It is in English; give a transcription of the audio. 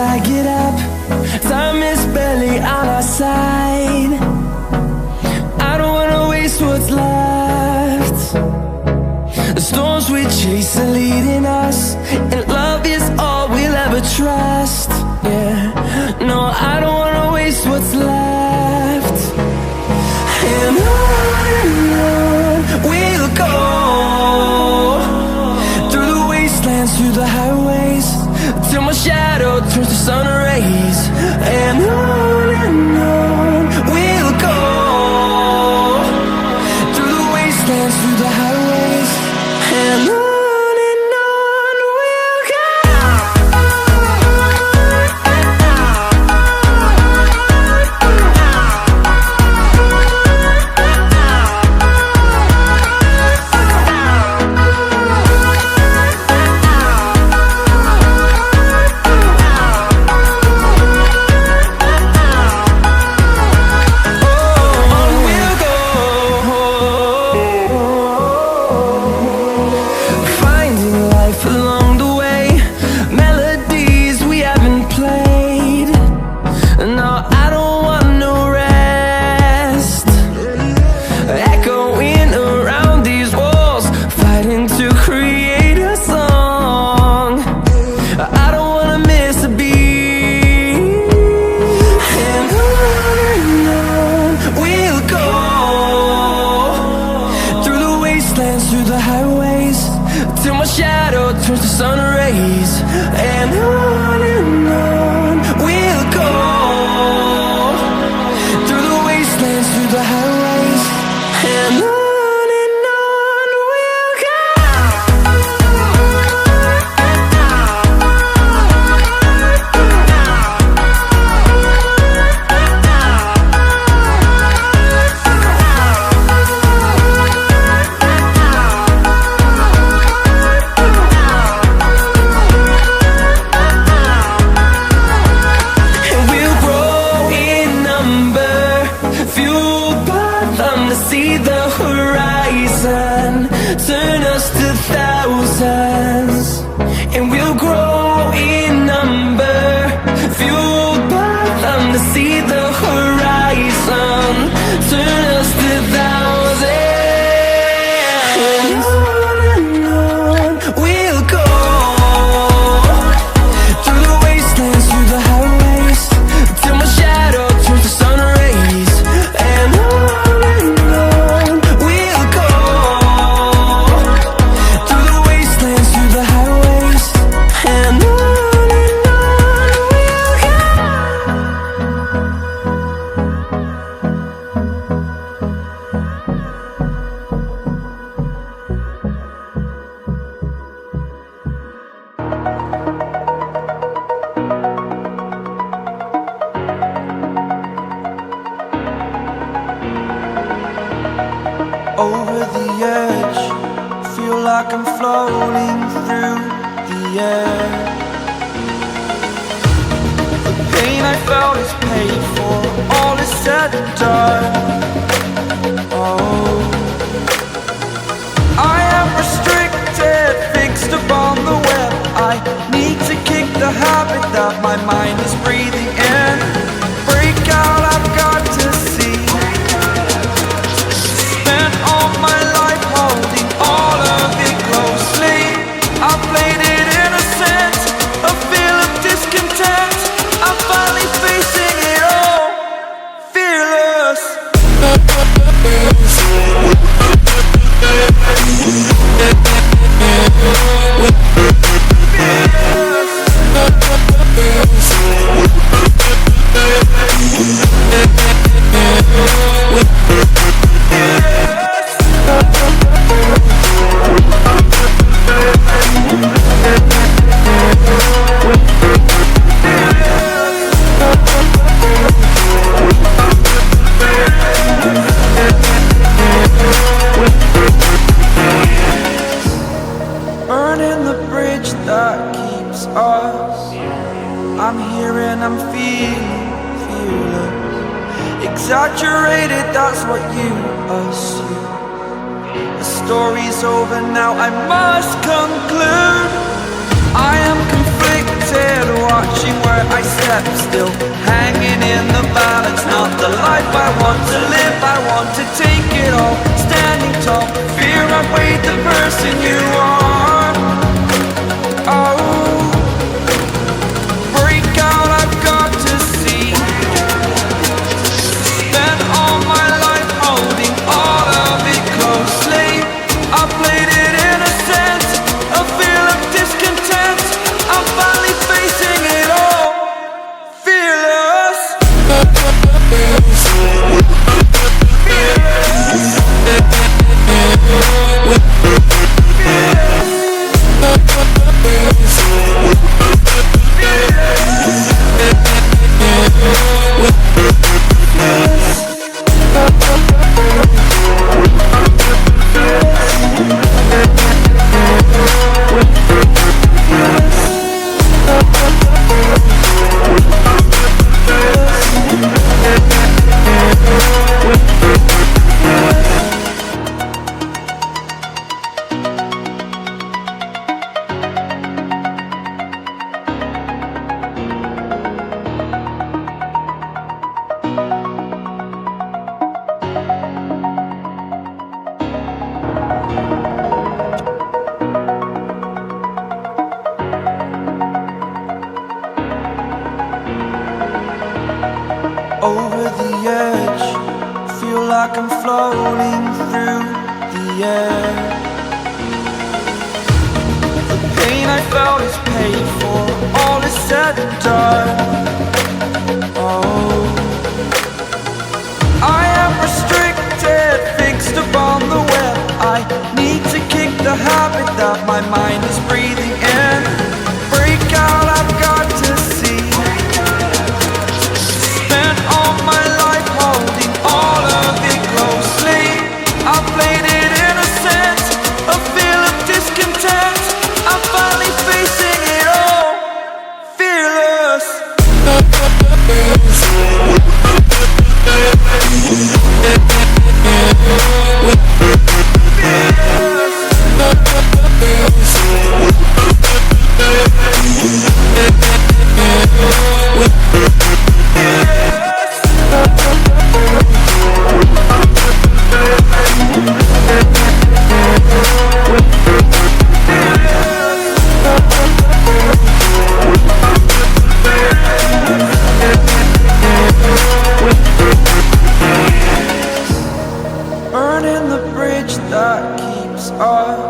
I get up. Time is barely on our side. I don't wanna waste what's left. The storms we chase are leading us, and love is all we'll ever trust. Yeah, no, I don't wanna waste what's left. And on we'll go, through the wastelands, through the highways, till my shadow turns to sun rays. And on we'll go, through the wastelands, through the highways, and on we'll go. Through the highways, till my shadow turns to sun rays. And on we'll go, through the wastelands, through the highways, and on we'll go. See the horizon, turn us to thousands, and we'll grow in number, fueled by them. To see the horizon, turn us to thousands, and on we'll go, through the wastelands, through the highways, till my shadow turns to sun rays. And over the edge, feel like I'm floating through the air. The pain I felt is paid for, all is said and done. Oh, I am restricted, fixed upon the web. I need to kick the habit that my mind is breathing in. Break out, I've got to see. Spent all my life holding all of it closely. I played it innocent, a feel of discontent. I'm finally facing it all, fearless. Burning the bridge that keeps us. I'm here and I'm feeling fearless. Exaggerated, that's what you assume. The story's over now, I must conclude. I am conflicted, scared, watching where I step, still hanging in the balance. Not the life I want to live, I want to take it all, standing tall. Fear I weighed the person you are. Oh, break out, I've got to see. Spent all my life holding all of it closely. I played it innocent, a feel of discontent. I'm finally facing it all, fearless. Over the edge, feel like I'm floating through the air. The pain I felt is paid for, all is said and done. Oh, I am restricted, fixed upon the web. I need to kick the habit that my mind is breathing in. Break out, I've got to see. Spent all my life holding all of it closely. I played it innocent, a feel of discontent. I'm finally facing it all, fearless. Burning the bridge that keeps us